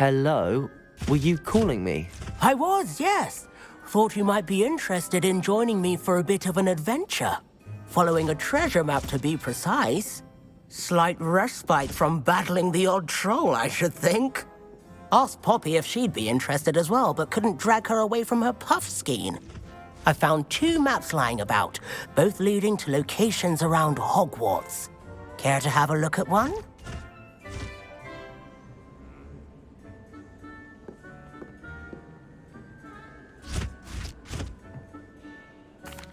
Hello? Were you calling me? I was, yes. Thought you might be interested in joining me for a bit of an adventure. Following a treasure map, to be precise. Slight respite from battling the odd troll, I should think. Asked Poppy if she'd be interested as well, but couldn't drag her away from her puff skein. I found 2 maps lying about, both leading to locations around Hogwarts. Care to have a look at one?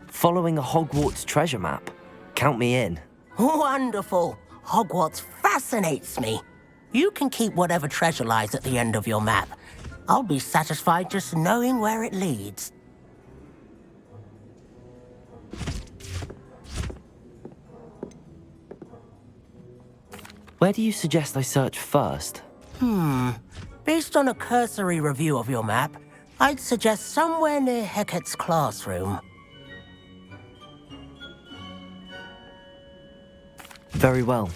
Following a Hogwarts treasure map. Count me in. Wonderful. Hogwarts fascinates me. You can keep whatever treasure lies at the end of your map. I'll be satisfied just knowing where it leads. Where do you suggest I search first? Based on a cursory review of your map, I'd suggest somewhere near Hecat's classroom. Very well.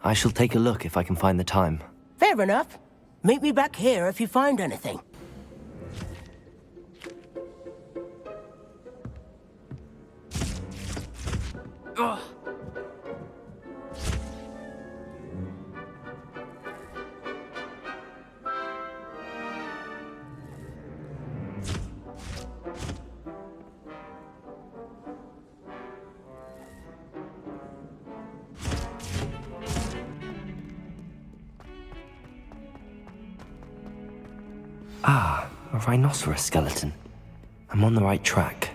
I shall take a look if I can find the time. Fair enough. Meet me back here if you find anything. Ugh. Ah, a rhinoceros skeleton. I'm on the right track.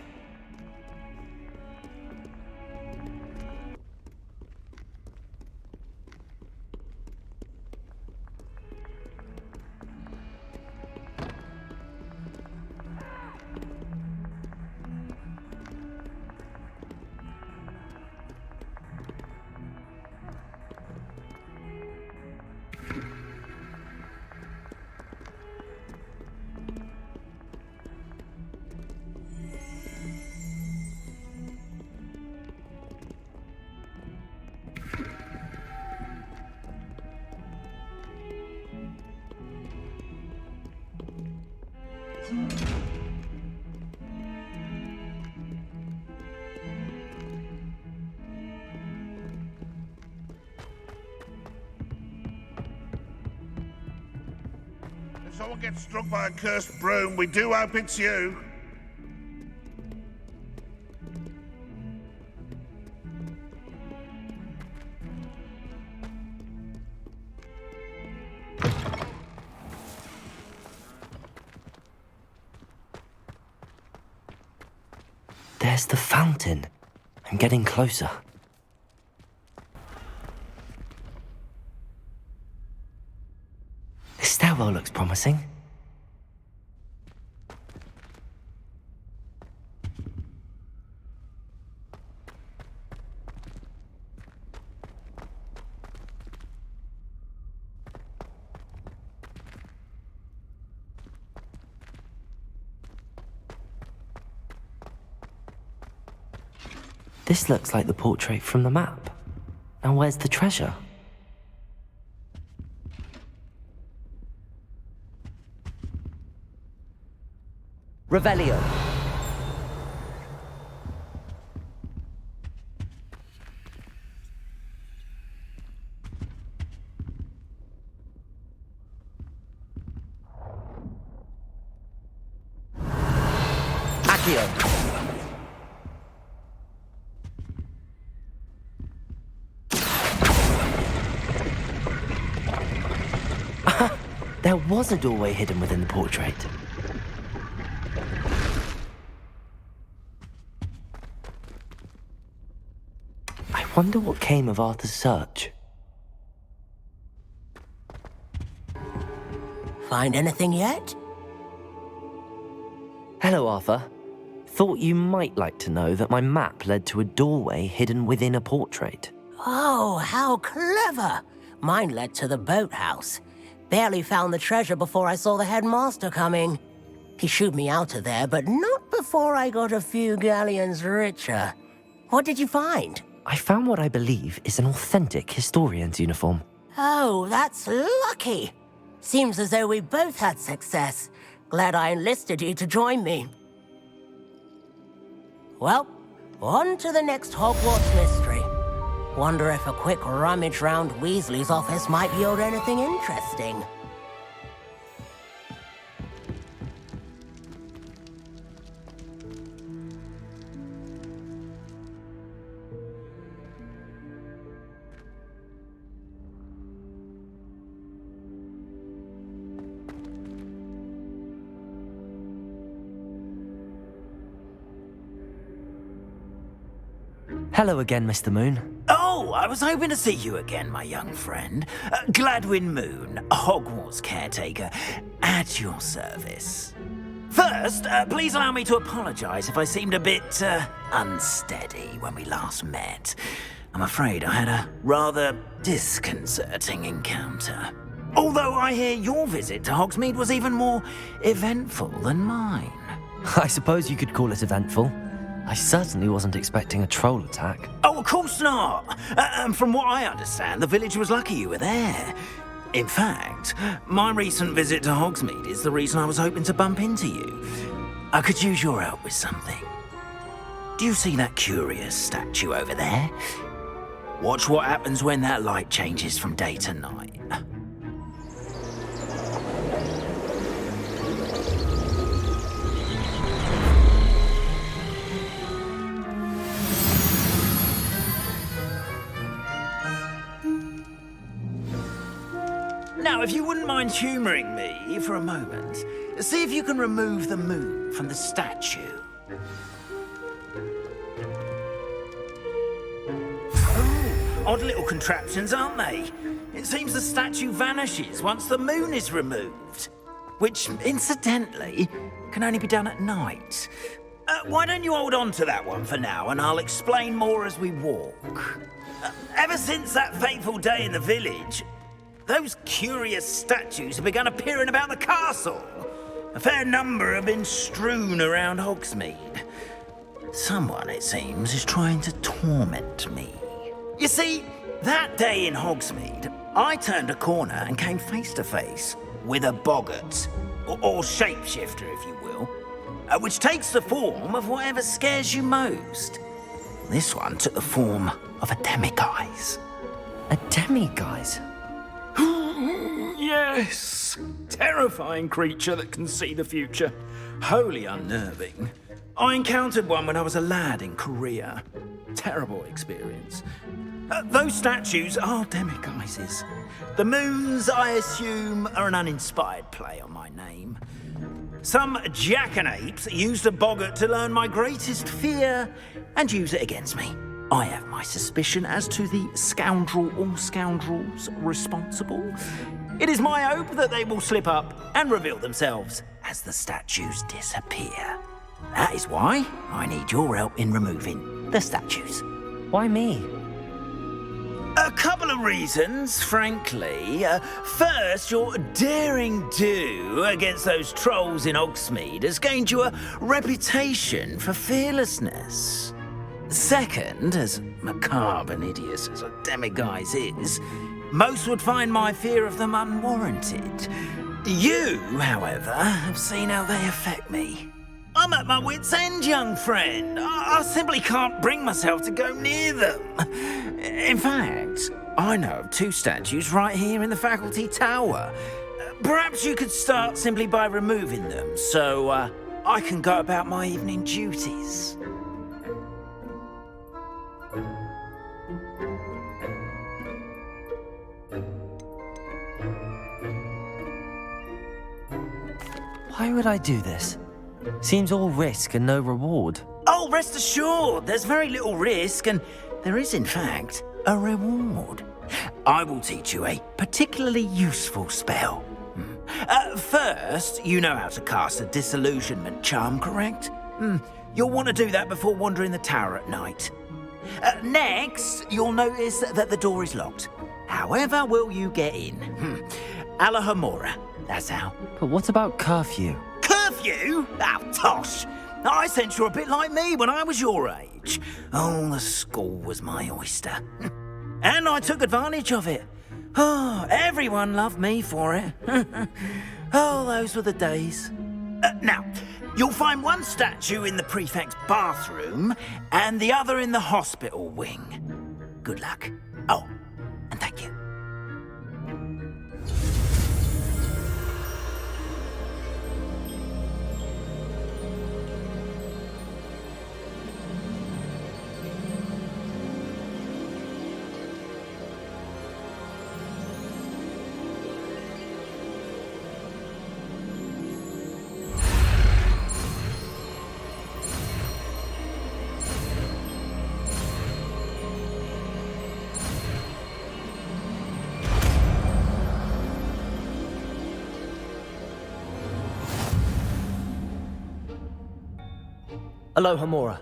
If someone gets struck by a cursed broom, we do hope it's you. There's the fountain. I'm getting closer. This stairwell looks promising. This looks like the portrait from the map. Now where's the treasure? Revelio. Accio. There was a doorway hidden within the portrait. I wonder what came of Arthur's search. Find anything yet? Hello, Arthur. Thought you might like to know that my map led to a doorway hidden within a portrait. Oh, how clever! Mine led to the boathouse. Barely found the treasure before I saw the headmaster coming. He shooed me out of there, but not before I got a few galleons richer. What did you find? I found what I believe is an authentic historian's uniform. Oh, that's lucky. Seems as though we both had success. Glad I enlisted you to join me. Well, on to the next Hogwarts mystery. Wonder if a quick rummage round Weasley's office might yield anything interesting. Hello again, Mr. Moon. Oh, I was hoping to see you again, my young friend. Gladwin Moon, Hogwarts caretaker, at your service. First, please allow me to apologize if I seemed a bit, unsteady when we last met. I'm afraid I had a rather disconcerting encounter. Although I hear your visit to Hogsmeade was even more eventful than mine. I suppose you could call it eventful. I certainly wasn't expecting a troll attack. Oh, of course not. And from what I understand, the village was lucky you were there. In fact, my recent visit to Hogsmeade is the reason I was hoping to bump into you. I could use your help with something. Do you see that curious statue over there? Watch what happens when that light changes from day to night. Now, if you wouldn't mind humouring me for a moment, see if you can remove the moon from the statue. Oh, odd little contraptions, aren't they? It seems the statue vanishes once the moon is removed, which, incidentally, can only be done at night. Why don't you hold on to that one for now, and I'll explain more as we walk. Ever since that fateful day in the village, those curious statues have begun appearing about the castle. A fair number have been strewn around Hogsmeade. Someone, it seems, is trying to torment me. You see, that day in Hogsmeade, I turned a corner and came face to face with a boggart, or shapeshifter, if you will, which takes the form of whatever scares you most. This one took the form of a demiguise. A demiguise? Yes, terrifying creature that can see the future. Wholly unnerving. I encountered one when I was a lad in Korea. Terrible experience. Those statues are demiguises. The moons, I assume, are an uninspired play on my name. Some jackanapes used a boggart to learn my greatest fear and use it against me. I have my suspicion as to the scoundrel or scoundrels responsible. It is my hope that they will slip up and reveal themselves as the statues disappear. That is why I need your help in removing the statues. Why me? A couple of reasons, frankly. First, your daring do against those trolls in Hogsmeade has gained you a reputation for fearlessness. Second, as macabre and hideous as a demiguise is, most would find my fear of them unwarranted. You, however, have seen how they affect me. I'm at my wit's end, young friend. I simply can't bring myself to go near them. In fact, I know of two statues right here in the faculty tower. Perhaps you could start simply by removing them, so I can go about my evening duties. Why would I do this? Seems all risk and no reward. Oh, rest assured, there's very little risk, and there is, in fact, a reward. I will teach you a particularly useful spell. First, you know how to cast a disillusionment charm, correct? You'll want to do that before wandering the tower at night. Next, you'll notice that the door is locked. However will you get in? Alahomora, that's how. But what about curfew? Curfew? Oh, tosh. I sense you're a bit like me when I was your age. Oh, the school was my oyster. And I took advantage of it. Oh, everyone loved me for it. Oh, those were the days. Now, you'll find one statue in the prefect's bathroom and the other in the hospital wing. Good luck. Oh, and thank you. Aloha Mora.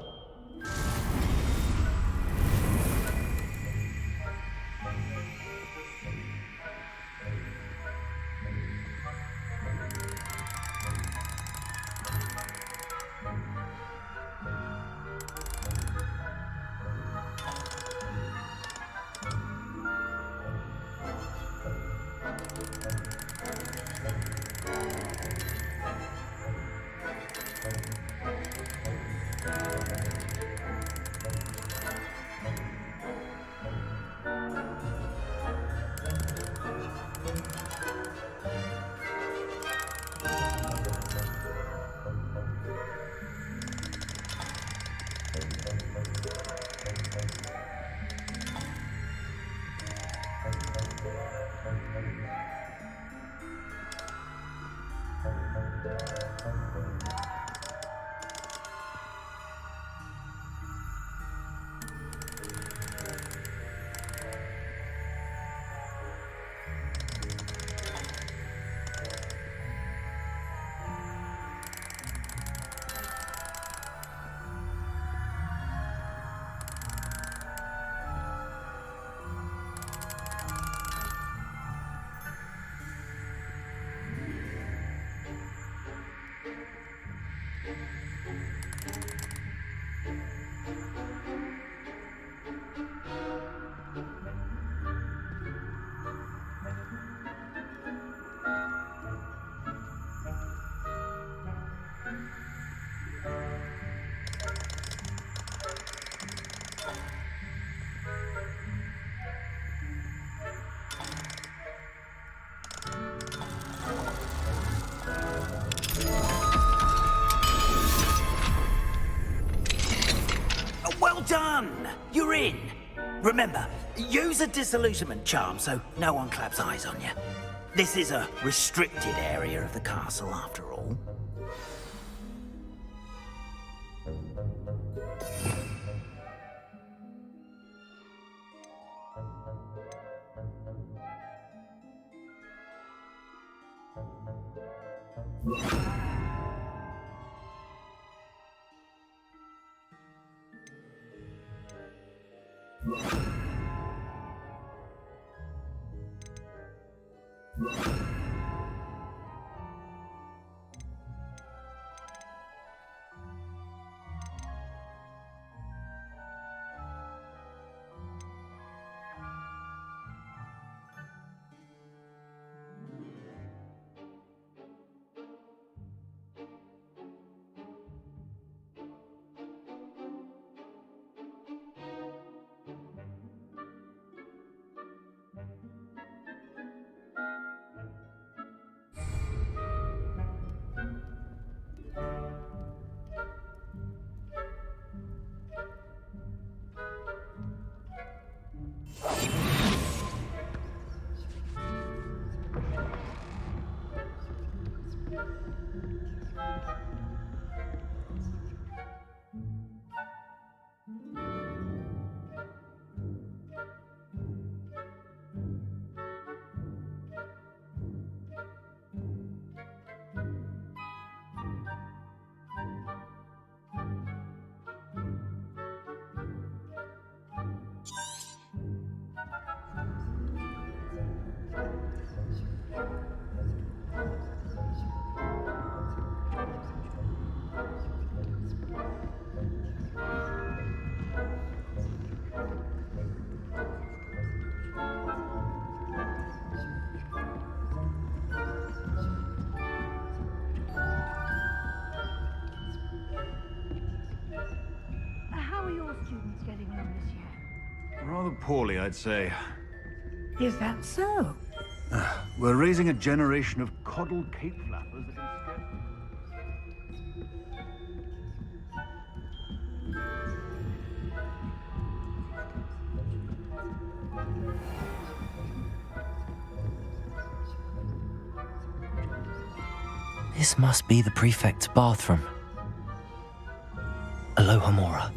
Well done! You're in. Remember, use a disillusionment charm so no one claps eyes on you. This is a restricted area of the castle, after all. students getting on this year? Rather poorly, I'd say. Is that so? We're raising a generation of coddled cape flappers that can step... This must be the prefect's bathroom. Alohomora.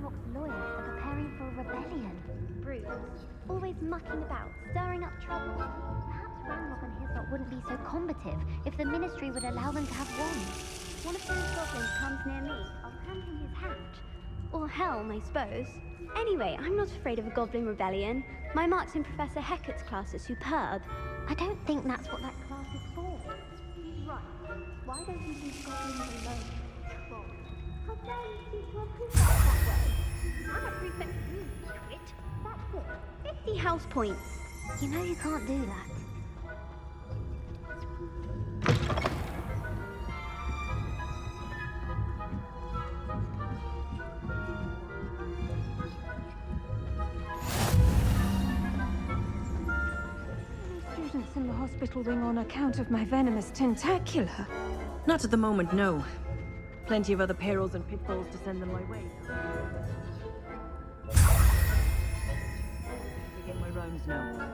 Ranrock's lawyers are preparing for a rebellion. Bruce, always mucking about, stirring up trouble. Perhaps Ranrock and his lot wouldn't be so combative if the Ministry would allow them to have wands. One of those goblins comes near me, I'll hand him his hat. Or helm, I suppose. Anyway, I'm not afraid of a goblin rebellion. My marks in Professor Hecat's class are superb. I don't think that's what that class is for. Right. Why don't you leave goblins alone? Troll. How dare you speak to a prefect that way? I'm a prefect too, twit. That's it. 50 house points. You know you can't do that. Students in the hospital wing on account of my venomous tentacular. Not at the moment, no. Plenty of other perils and pitfalls to send them my way. Begin my rounds now.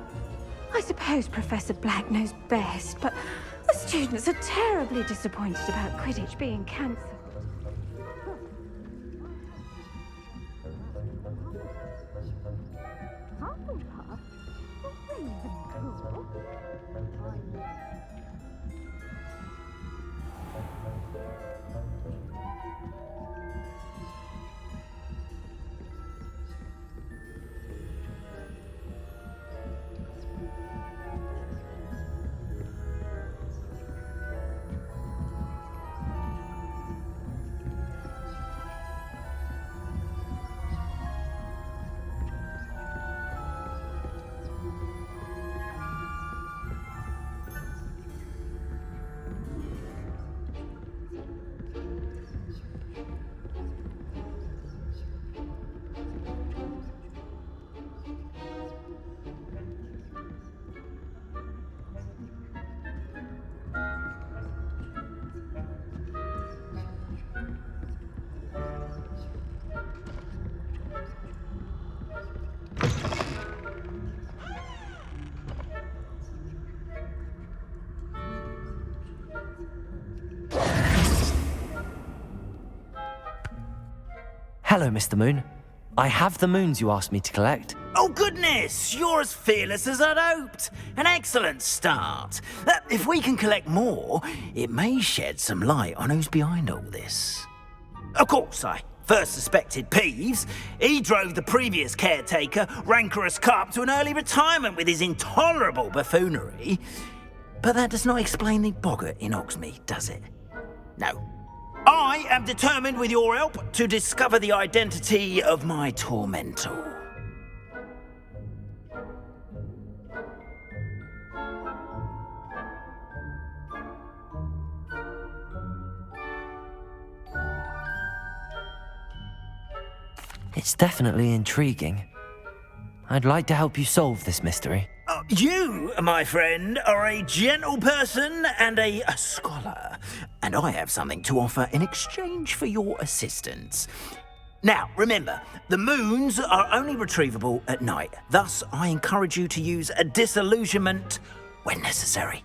I suppose Professor Black knows best, but the students are terribly disappointed about Quidditch being cancelled. Hufflepuff? Ravenclaw? Hello, Mr. Moon. I have the moons you asked me to collect. Oh, goodness! You're as fearless as I'd hoped. An excellent start. If we can collect more, it may shed some light on who's behind all this. Of course, I first suspected Peeves. He drove the previous caretaker, Rancorous Carp, to an early retirement with his intolerable buffoonery. But that does not explain the boggart in Hogsmeade, does it? No. I am determined, with your help, to discover the identity of my tormentor. It's definitely intriguing. I'd like to help you solve this mystery. You, my friend, are a gentle person and a scholar, and I have something to offer in exchange for your assistance. Now, remember, the moons are only retrievable at night. Thus, I encourage you to use a disillusionment when necessary.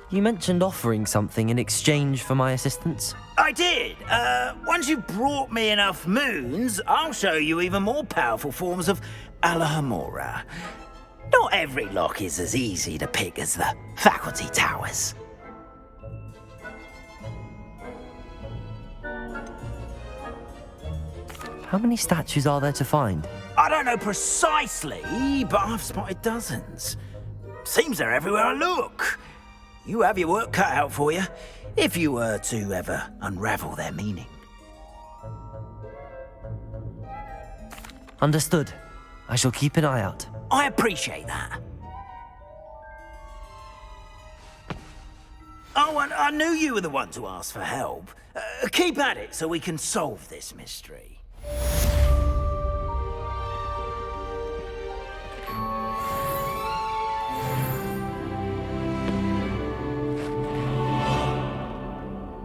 You mentioned offering something in exchange for my assistance. I did. Once you've brought me enough moons, I'll show you even more powerful forms of Alohomora. Not every lock is as easy to pick as the faculty towers. How many statues are there to find? I don't know precisely, but I've spotted dozens. Seems they're everywhere I look. You have your work cut out for you, if you were to ever unravel their meaning. Understood. I shall keep an eye out. I appreciate that. Oh, and I knew you were the one to ask for help. Keep at it so we can solve this mystery.